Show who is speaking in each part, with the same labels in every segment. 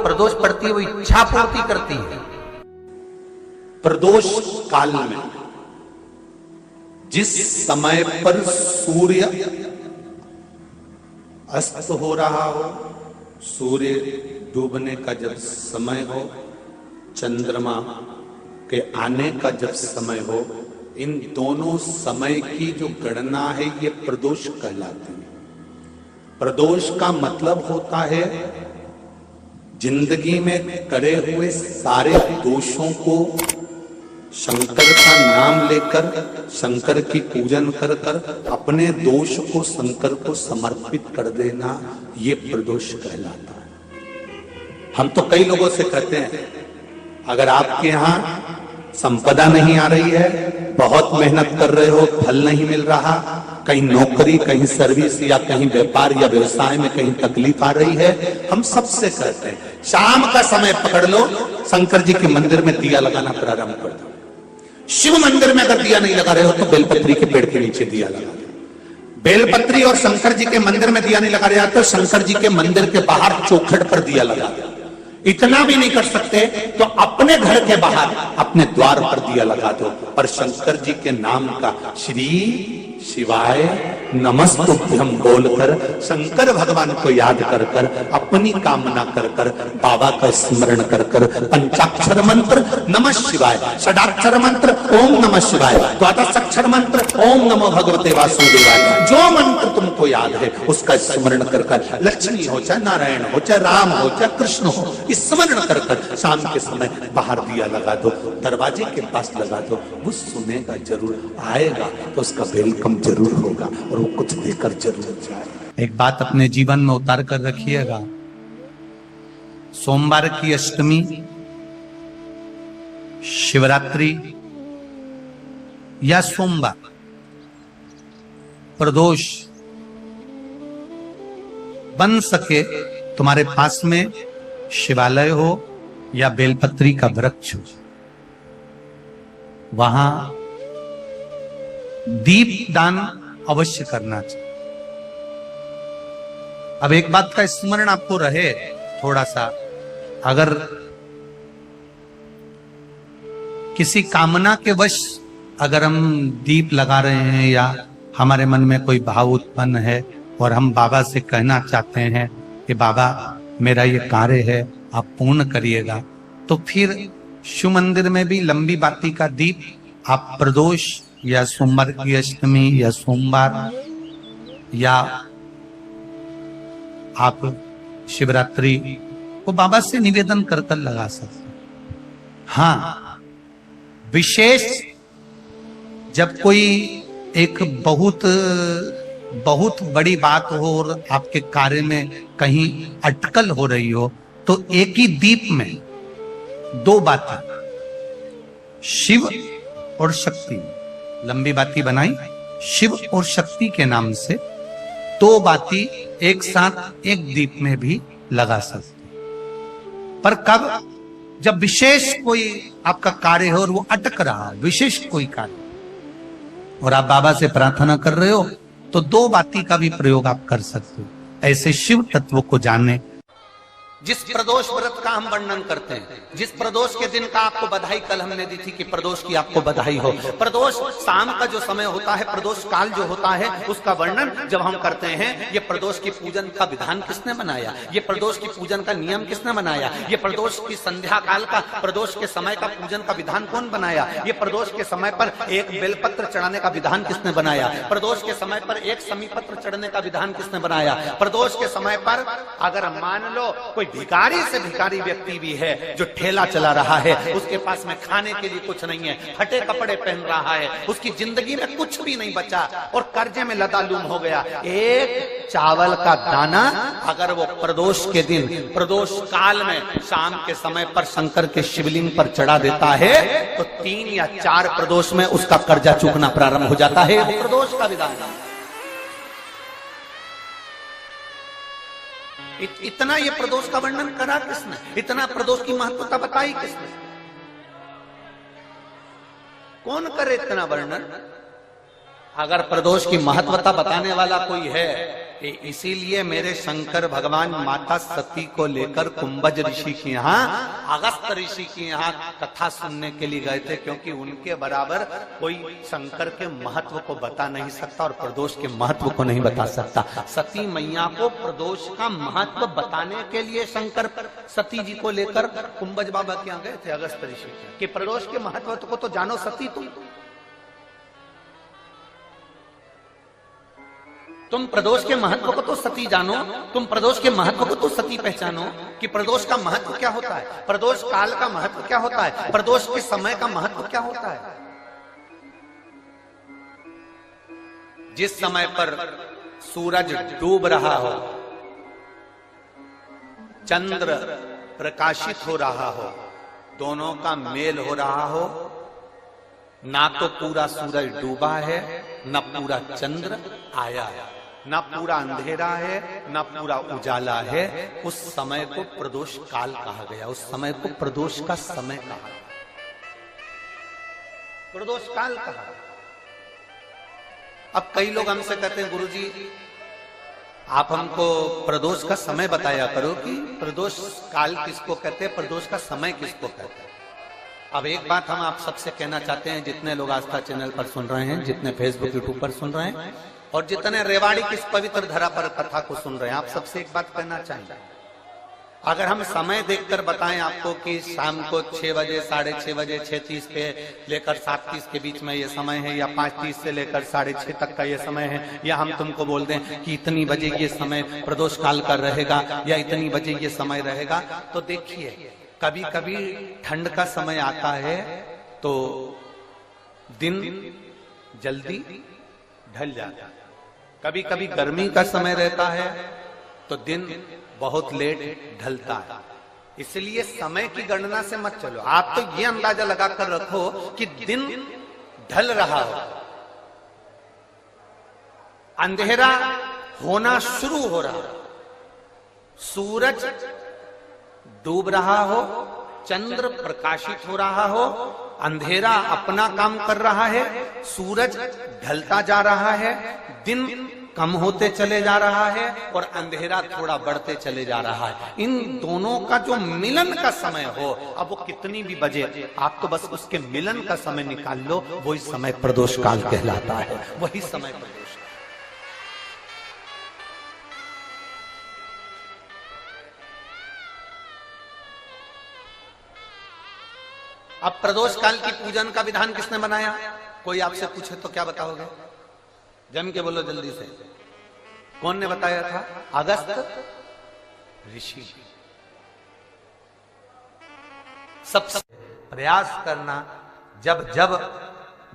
Speaker 1: प्रदोष पड़ती है वो इच्छा पूर्ति करती है।
Speaker 2: प्रदोष काल में जिस समय पर सूर्य अस्त हो रहा हो, सूर्य डूबने का जब समय हो, चंद्रमा के आने का जब समय हो, इन दोनों समय की जो गणना है ये प्रदोष कहलाती है। प्रदोष का मतलब होता है जिंदगी में करे हुए सारे दोषों को शंकर का नाम लेकर, शंकर की पूजन कर कर अपने दोष को शंकर को समर्पित कर देना, ये प्रदोष कहलाता है। हम तो कई लोगों से कहते हैं अगर आपके यहां संपदा नहीं आ रही है, बहुत मेहनत कर रहे हो, फल नहीं मिल रहा, कहीं नौकरी, कहीं सर्विस या कहीं व्यापार या व्यवसाय में कहीं तकलीफ आ रही है, हम सबसे कहते हैं शाम का समय पकड़ लो, शंकर जी के मंदिर में दिया लगाना प्रारंभ कर दो। शिव मंदिर में अगर दिया नहीं लगा रहे हो तो बेलपत्री के पेड़ के नीचे दिया लगा दो। बेलपत्री और शंकर जी के मंदिर में दिया नहीं लगा रहे तो शंकर जी के मंदिर के बाहर चौखट पर दिया लगा दो। इतना भी नहीं कर सकते तो अपने घर के बाहर अपने द्वार पर दिया लगा दो, पर शंकर जी के नाम का श्री शिवाय नमस्तुभ्यम बोलकर शंकर भगवान को याद कर कर, अपनी कामना कर कर, बाबा का स्मरण कर कर, पंचाक्षर मंत्र नमः शिवाय, षडाक्षर मंत्र ओम नमः शिवाय, द्वादशाक्षर मंत्र ओम नमो भगवते वासुदेवाय, जो मंत्र तुमको याद है उसका स्मरण कर कर, लक्ष्मी हो चाहे नारायण हो चाहे राम हो चाहे कृष्ण हो, स्मरण कर कर शाम के समय बाहर दिया लगा दो, दरवाजे के पास लगा दो। वो सुनेगा जरूर, आएगा तो उसका वेलकम जरूर होगा और वो कुछ देकर जरूर जाएगा।
Speaker 1: एक बात अपने जीवन में उतार कर रखिएगा, सोमवार की अष्टमी, शिवरात्रि या सोमवार, प्रदोष बन सके तुम्हारे पास में शिवालय हो या बेलपत्री का वृक्ष हो, वहां दीप दान अवश्य करना चाहिए। अब एक बात का स्मरण आपको रहे थोड़ा सा, अगर किसी कामना के वश अगर हम दीप लगा रहे हैं या हमारे मन में कोई भाव उत्पन्न है और हम बाबा से कहना चाहते हैं कि बाबा मेरा ये कार्य है आप पूर्ण करिएगा, तो फिर शिव मंदिर में भी लंबी बाती का दीप आप प्रदोष या सोमवार की अष्टमी या सोमवार या आप शिवरात्रि को बाबा से निवेदन कर कर लगा सकते। हाँ, विशेष जब कोई एक बहुत बड़ी बात हो और आपके कार्य में कहीं अटकल हो रही हो, तो एक ही दीप में दो बातें, शिव और शक्ति, लंबी बाती बनाई शिव और शक्ति के नाम से, दो बाती एक साथ एक दीप में भी लगा सकते। पर कब? जब विशेष कोई आपका कार्य हो और वो अटक रहा, विशेष कोई कार्य, और आप बाबा से प्रार्थना कर रहे हो, तो दो बाती का भी प्रयोग आप कर सकते हो। ऐसे शिव तत्व को जानने, जिस प्रदोष व्रत का हम वर्णन करते हैं, जिस प्रदोष के दिन का आपको बधाई कल हमने दी थी कि प्रदोष की आपको बधाई हो, प्रदोष शाम का जो समय होता है, प्रदोष काल जो होता है, उसका वर्णन जब हम करते हैं, ये प्रदोष की पूजन का विधान किसने बनाया, ये प्रदोष की पूजन का नियम किसने बनाया, ये प्रदोष की संध्या काल का, प्रदोष के समय का पूजन का विधान कौन बनाया, ये प्रदोष के समय पर एक बेलपत्र चढ़ाने का विधान किसने बनाया, प्रदोष के समय पर एक समीपत्र चढ़ने का विधान किसने बनाया, प्रदोष के समय पर अगर मान लो कोई भिखारी से भिखारी व्यक्ति भी है जो ठेला चला रहा है, उसके पास में खाने के लिए कुछ नहीं है, फटे कपड़े पहन रहा है, उसकी जिंदगी में कुछ भी नहीं बचा और कर्जे में लदालूम हो गया, एक चावल का दाना अगर वो प्रदोष के दिन, प्रदोष काल में शाम के समय पर शंकर के शिवलिंग पर चढ़ा देता है, तो 3 या 4 प्रदोष में उसका कर्जा चूकना प्रारंभ हो जाता है। प्रदोष का विधान, इतना ये प्रदोष का वर्णन करा किसने, इतना प्रदोष की महत्वता बताई किसने, कौन करे इतना वर्णन? अगर प्रदोष की महत्वता बताने वाला कोई है इसीलिए मेरे शंकर भगवान माता सती को लेकर कुंभज ऋषि के यहाँ, अगस्त ऋषि के यहाँ कथा सुनने के लिए गए थे, क्योंकि उनके बराबर कोई शंकर के महत्व को बता नहीं सकता और प्रदोष के महत्व को नहीं बता सकता। सती मैया को प्रदोष का महत्व बताने के लिए शंकर सती जी को लेकर कुंभज बाबा के यहाँ गए थे, अगस्त ऋषि के, कि प्रदोष के महत्व को तो जानो सती, तुम प्रदोष के महत्व को तो सती जानो, तुम प्रदोष के महत्व को तो सती पहचानो कि प्रदोष का महत्व क्या होता है, प्रदोष काल का महत्व क्या होता है, प्रदोष के समय का महत्व क्या होता है। जिस समय पर सूरज डूब रहा हो, चंद्र प्रकाशित हो रहा हो, दोनों का मेल हो रहा हो, ना तो पूरा सूरज डूबा है, ना पूरा चंद्र आया है, ना पूरा अंधेरा है, ना पूरा उजाला है, उस समय को प्रदोष काल कहा गया, उस समय को प्रदोष का समय कहा, प्रदोष काल कहा। अब कई लोग हमसे कहते हैं गुरुजी आप हमको प्रदोष का समय बताया करो कि प्रदोष काल किसको कहते हैं, प्रदोष का समय किसको कहते हैं। अब एक बात हम आप सबसे कहना चाहते हैं, जितने लोग आस्था चैनल पर सुन रहे हैं, जितने फेसबुक यूट्यूब पर सुन रहे हैं और जितने रेवाड़ी की इस पवित्र धरा पर कथा को सुन रहे हैं, आप सबसे एक बात कहना चाहेंगे, अगर हम समय देखकर बताएं आपको कि शाम को 6 बजे, 6:30 बजे, 6:30 पे लेकर 7:30 के बीच में ये समय है, या 5:30 से लेकर 6:30 तक का ये समय है, या हम तुमको बोल दें कि इतनी बजे ये समय प्रदोष काल का रहेगा या इतनी बजे ये समय रहेगा, तो देखिए कभी कभी ठंड का समय आता है तो दिन जल्दी ढल जाता है, कभी कभी गर्मी का समय रहता है तो दिन बहुत लेट ढलता है। इसलिए समय की गणना से मत चलो, आप तो ये अंदाजा लगाकर रखो कि दिन ढल रहा हो, अंधेरा होना शुरू हो रहा, सूरज डूब रहा हो, चंद्र प्रकाशित हो रहा हो, अंधेरा अपना काम कर रहा है, सूरज ढलता जा रहा है, दिन कम होते चले जा रहा है और अंधेरा थोड़ा बढ़ते चले जा रहा है। इन दोनों का जो मिलन का समय हो, अब वो कितनी भी बजे, आप तो बस उसके मिलन का समय निकाल लो, वही समय प्रदोष काल कहलाता है, वही समय प्रदोष। अब प्रदोष काल की पूजन का विधान किसने बनाया, कोई आपसे पूछे तो क्या बताओगे, जम के बोलो जल्दी से, कौन ने बताया था, अगस्त ऋषि। सबसे प्रयास करना, जब जब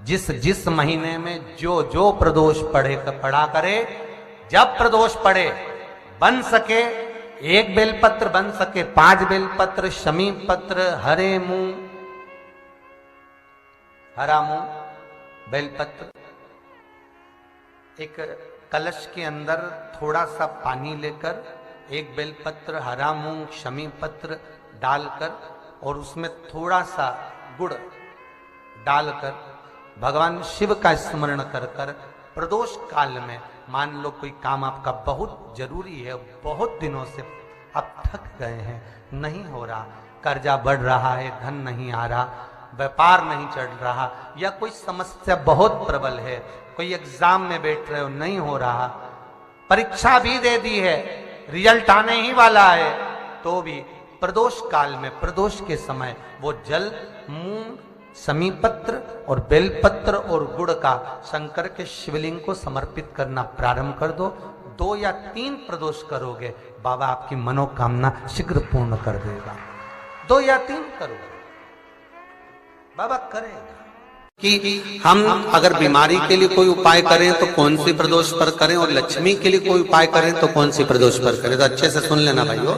Speaker 1: जिस जिस महीने में जो जो प्रदोष पड़ा करे, जब प्रदोष पड़े, बन सके 1 बेलपत्र, बन सके 5 बेलपत्र, शमी पत्र, हरे मुंह, हरा मुंह, बेलपत्र, एक कलश के अंदर थोड़ा सा पानी लेकर 1 बेलपत्र, हरा मूंग, शमी पत्र डालकर और उसमें थोड़ा सा गुड़ डालकर भगवान शिव का स्मरण कर कर प्रदोष काल में, मान लो कोई काम आपका बहुत जरूरी है, बहुत दिनों से आप थक गए हैं, नहीं हो रहा, कर्जा बढ़ रहा है, धन नहीं आ रहा, व्यापार नहीं चढ़ रहा, या कोई समस्या बहुत प्रबल है, कोई एग्जाम में बैठ रहे हो नहीं हो रहा, परीक्षा भी दे दी है, रिजल्ट आने ही वाला है, तो भी प्रदोष काल में, प्रदोष के समय वो जल, मूंग, समीपत्र और बेलपत्र और गुड़ का शंकर के शिवलिंग को समर्पित करना प्रारंभ कर दो। 2 या 3 प्रदोष करोगे, बाबा आपकी मनोकामना शीघ्र पूर्ण कर देगा। 2 या 3 करोगे, बाबा करेगा। कि हम अगर बीमारी के लिए कोई उपाय करें तो कौन सी प्रदोष पर करें, और लक्ष्मी के लिए कोई उपाय करें तो कौन सी प्रदोष पर करें, तो अच्छे से सुन लेना भाइयों।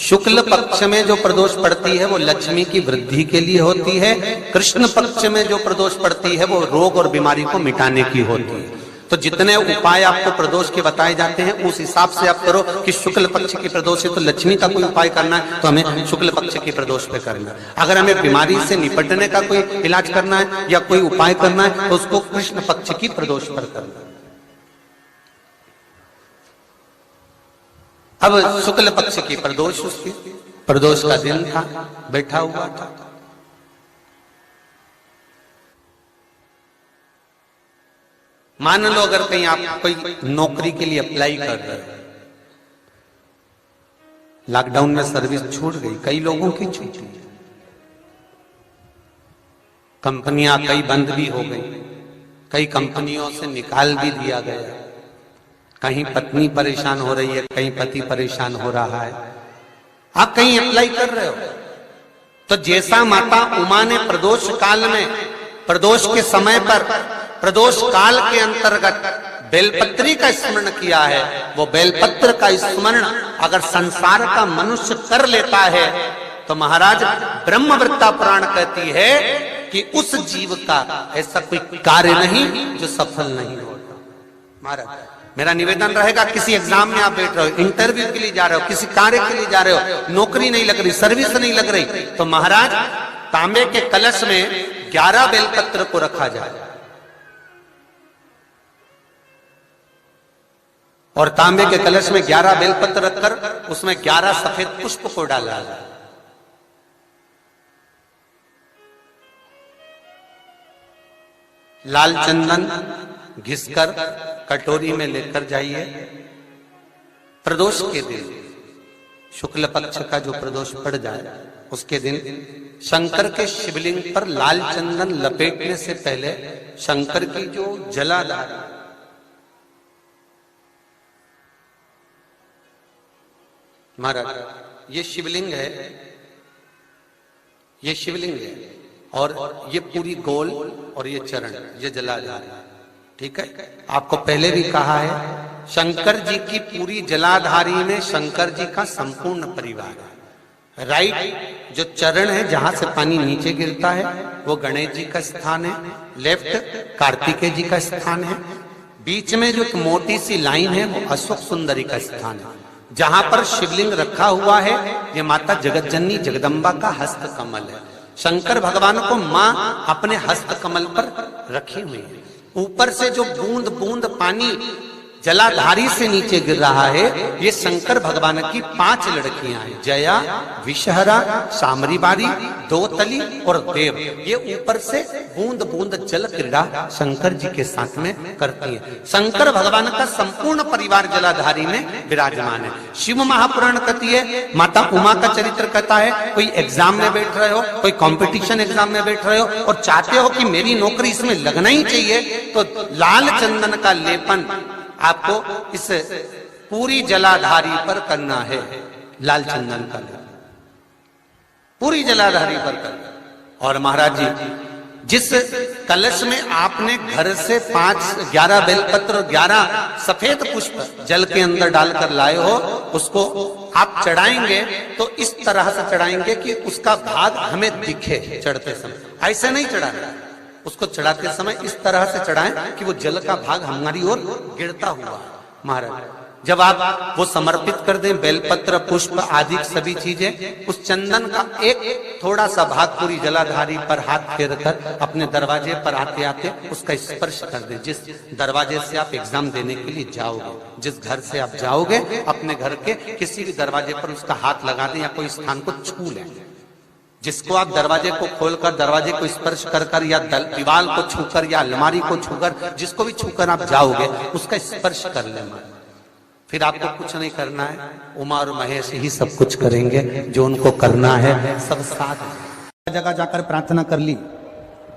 Speaker 1: शुक्ल पक्ष में जो प्रदोष पड़ती है वो लक्ष्मी की वृद्धि के लिए होती है, कृष्ण पक्ष में जो प्रदोष पड़ती है वो रोग और बीमारी को मिटाने की होती है। तो जितने उपाय आपको प्रदोष के बताए जाते हैं उस हिसाब से आप करो कि शुक्ल पक्ष की प्रदोष है तो लक्ष्मी का कोई उपाय करना है तो हमें शुक्ल पक्ष की प्रदोष पे करना है। अगर हमें बीमारी से निपटने का कोई इलाज करना है या कोई उपाय करना है तो उसको कृष्ण पक्ष की प्रदोष पर करना है। अब शुक्ल पक्ष की प्रदोष, उसकी प्रदोष का दिन था, बैठा हुआ था। मान लो अगर कहीं आप कोई नौकरी के लिए अप्लाई कर रहे हो, लॉकडाउन में सर्विस छूट गई, कई लोगों की छूटी, कंपनियां कई बंद भी हो गई, कई कंपनियों से निकाल भी दिया गया, कहीं पत्नी परेशान हो रही है, कहीं पति परेशान हो रहा है, आप कहीं अप्लाई कर रहे हो, तो जैसा माता उमा ने प्रदोष काल में, प्रदोष के समय पर, प्रदोष काल के अंतर्गत बेलपत्री का स्मरण किया है, वो बेलपत्र का स्मरण अगर संसार का मनुष्य कर लेता है तो महाराज ब्रह्मवृत्ता पुराण कहती है कि उस जीव का ऐसा कोई कार्य नहीं जो सफल नहीं होता। महाराज मेरा निवेदन रहेगा, किसी एग्जाम में आप बैठ रहे हो, इंटरव्यू के लिए जा रहे हो, किसी कार्य के लिए जा रहे हो, नौकरी नहीं लग रही, सर्विस नहीं लग रही, तो महाराज तांबे के कलश में 11 बेलपत्र को रखा जाए और तांबे के कलश में 11 बेलपत्र रखकर उसमें 11 सफेद पुष्प को डाला जाए। लाल चंदन घिसकर कटोरी में लेकर जाइए। प्रदोष के दिन, शुक्ल पक्ष का जो प्रदोष पड़ जाए उसके दिन शंकर के शिवलिंग पर लाल चंदन लपेटने से पहले शंकर की जो जलाधार, महाराज ये शिवलिंग है, ये शिवलिंग है और ये पूरी गोल और ये चरण, ये जलाधार, ठीक है। आपको पहले भी कहा है, शंकर जी की पूरी जलाधारी में शंकर जी का संपूर्ण परिवार है। राइट जो चरण है जहां से पानी नीचे गिरता है वो गणेश जी का स्थान है, लेफ्ट कार्तिकेय जी का स्थान है, बीच में जो एक मोटी सी लाइन है वो अशोक सुंदरी का स्थान है। जहां पर शिवलिंग रखा हुआ है ये माता जगत जननी जगदम्बा का हस्त कमल है। शंकर भगवान को मां अपने हस्त कमल पर रखी हुई है। ऊपर से जो बूंद बूंद पानी जलाधारी से नीचे गिर रहा है ये शंकर भगवान की 5 लड़कियां हैं, जया, विषहरा, सामरीबारी, दोतली और देव। ये ऊपर से बूंद बूंद जल क्रीड़ा शंकर जी के साथ में करती हैं। शंकर भगवान का संपूर्ण परिवार जलाधारी में विराजमान है। शिव महापुराण कहती है, माता उमा का चरित्र कहता है, कोई एग्जाम में बैठ रहे हो, कोई कंपटीशन एग्जाम में बैठ रहे हो और चाहते हो कि मेरी नौकरी इसमें लगना ही चाहिए, तो लाल चंदन का लेपन आपको इस पूरी जलाधारी पर करना है। लाल चंदन का लेपन पूरी जलाधारी पर करना। और महाराज जी जिस कलश में आपने घर से 11 बेलपत्र और 11 सफेद पुष्प जल के अंदर डालकर लाए हो, उसको आप चढ़ाएंगे तो इस तरह से चढ़ाएंगे कि उसका भाग हमें दिखे चढ़ते समय। ऐसे नहीं चढ़ाना, उसको चढ़ाते समय इस तरह से चढ़ाएं कि वो जल का भाग हमारी ओर गिरता हुआ। महाराज जब आप वो समर्पित कर दें, बेलपत्र पुष्प आदि सभी चीजें, उस चंदन का एक थोड़ा सा भाग पूरी जलाधारी पर हाथ फेर कर अपने दरवाजे पर आते आते उसका स्पर्श कर दें। जिस दरवाजे से आप एग्जाम देने के लिए जाओगे, जिस घर से आप जाओगे, अपने घर के किसी भी दरवाजे पर उसका हाथ लगा दें या कोई स्थान को छू लें। जिसको आप दरवाजे को खोलकर, दरवाजे को स्पर्श कर कर या दीवार को छूकर या अलमारी को छूकर, जिसको भी छूकर आप जाओगे उसका स्पर्श कर लेना। फिर आपको कुछ नहीं करना है, उमा और महेश ही सब कुछ करेंगे, जो उनको करना है सब साथ। जगह जाकर प्रार्थना कर ली,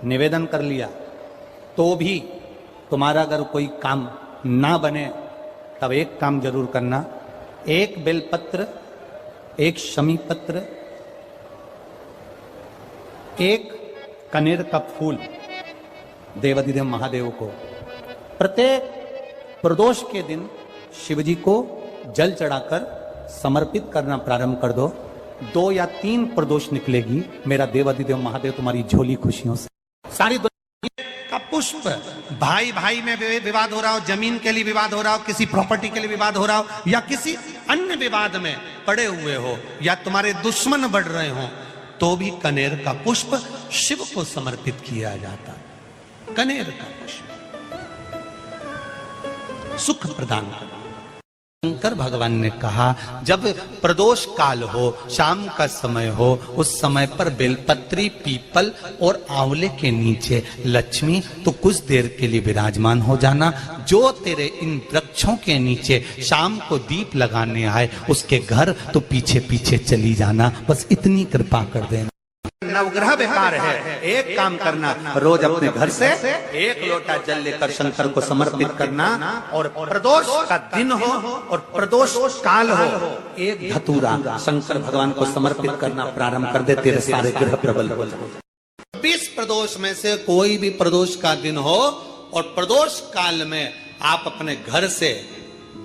Speaker 1: निवेदन कर लिया, तो भी तुम्हारा अगर कोई काम ना बने तब एक काम जरूर करना, एक बेलपत्र, एक शमी पत्र, एक कनेर का फूल देवाधिदेव महादेव को प्रत्येक प्रदोष के दिन शिवजी को जल चढ़ाकर समर्पित करना प्रारंभ कर दो। 2 या 3 प्रदोष निकलेगी, मेरा देवाधिदेव महादेव तुम्हारी झोली खुशियों से। सारी दुनिया का पुष्प, भाई भाई में विवाद हो रहा हो, जमीन के लिए विवाद हो रहा हो, किसी प्रॉपर्टी के लिए विवाद हो रहा हो, या किसी अन्य विवाद में पड़े हुए हो, या तुम्हारे दुश्मन बढ़ रहे हो, तो भी कनेर का पुष्प शिव को समर्पित किया जाता है। कनेर का पुष्प सुख प्रदान करता है। शंकर भगवान ने कहा जब प्रदोष काल हो, शाम का समय हो, उस समय पर बेलपत्री, पीपल और आंवले के नीचे लक्ष्मी तो कुछ देर के लिए विराजमान हो जाना। जो तेरे इन वृक्षों के नीचे शाम को दीप लगाने आए उसके घर तो पीछे पीछे चली जाना। बस इतनी कृपा कर देना। नवग्रह बेकार है, एक काम करना, रोज अपने घर से एक लोटा जल लेकर शंकर को समर्पित करना, और प्रदोष का दिन हो और प्रदोष काल हो, एक धतूरा शंकर भगवान को समर्पित करना प्रारंभ कर दे, तेरे सारे ग्रह प्रबल हो जाए। 20 प्रदोष में से कोई भी प्रदोष का दिन हो और प्रदोष काल में आप अपने घर से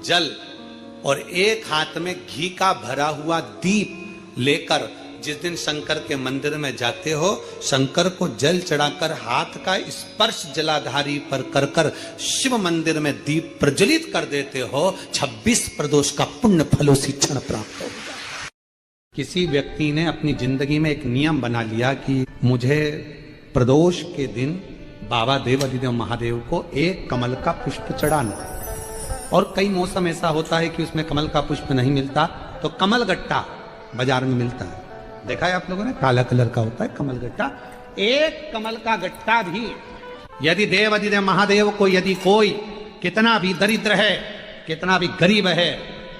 Speaker 1: जल और एक हाथ में घी का भरा हुआ दीप लेकर जिस दिन शंकर के मंदिर में जाते हो, शंकर को जल चढ़ाकर हाथ का स्पर्श जलाधारी पर कर कर शिव मंदिर में दीप प्रज्वलित कर देते हो, 26 प्रदोष का पुण्य फल उसी क्षण प्राप्त हो। किसी व्यक्ति ने अपनी जिंदगी में एक नियम बना लिया कि मुझे प्रदोष के दिन बाबा देव अधिदेव महादेव को एक कमल का पुष्प चढ़ाना। और कई मौसम ऐसा होता है कि उसमें कमल का पुष्प नहीं मिलता, तो कमल गट्टा बाजार में मिलता है, देखा है आप लोगों ने, काला कलर का होता है कमल गट्टा। एक कमल का गट्टा भी यदि देव अधिदेव महादेव को, यदि कोई कितना भी दरिद्र है, कितना भी गरीब है,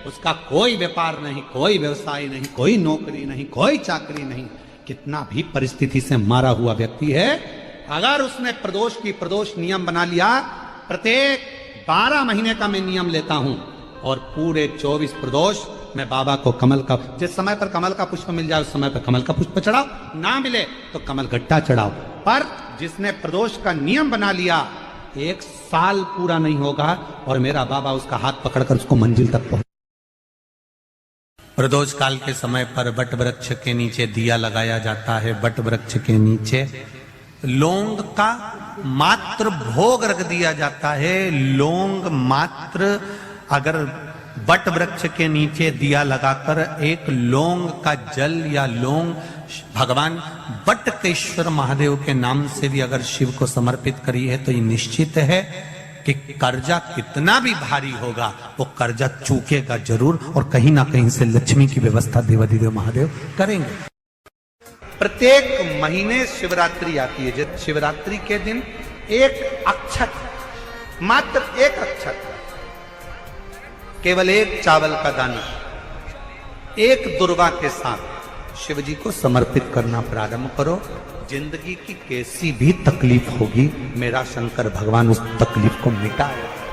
Speaker 1: उसका कोई व्यापार नहीं, कोई व्यवसाय नहीं, कोई नौकरी नहीं, कोई चाकरी नहीं, कितना भी परिस्थिति से मारा हुआ व्यक्ति है, अगर उसने प्रदोष की प्रदोष नियम बना लिया, प्रत्येक 12 महीने का मैं नियम लेता हूं और पूरे 24 प्रदोष मैं बाबा को कमल का, जिस समय पर कमल का पुष्प मिल जाए उस समय पर कमल का पुष्प चढ़ाओ, ना मिले तो कमल गट्टा चढ़ाओ। पर जिसने प्रदोष का नियम बना लिया, 1 साल पूरा नहीं होगा और मेरा बाबा उसका हाथ पकड़कर उसको मंजिल तक पहुंचा। प्रदोष काल के समय पर वट वृक्ष के नीचे दिया लगाया जाता है। वट वृक्ष के नीचे लौंग का मात्र भोग रख दिया जाता है। लौंग मात्र, अगर वट वृक्ष के नीचे दिया लगाकर एक लौंग का जल या लौंग भगवान वटकेश्वर महादेव के नाम से भी अगर शिव को समर्पित करी है, तो ये निश्चित है कि कर्जा कितना भी भारी होगा वो कर्जा चूकेगा जरूर, और कहीं ना कहीं से लक्ष्मी की व्यवस्था देवाधिदेव महादेव करेंगे। प्रत्येक महीने शिवरात्रि आती है। जब शिवरात्रि के दिन एक अक्षत, मात्र एक अक्षत, केवल एक चावल का दाना, एक दुर्वा के साथ शिव जी को समर्पित करना प्रारंभ करो। जिंदगी की कैसी भी तकलीफ होगी, मेरा शंकर भगवान उस तकलीफ को मिटाएगा।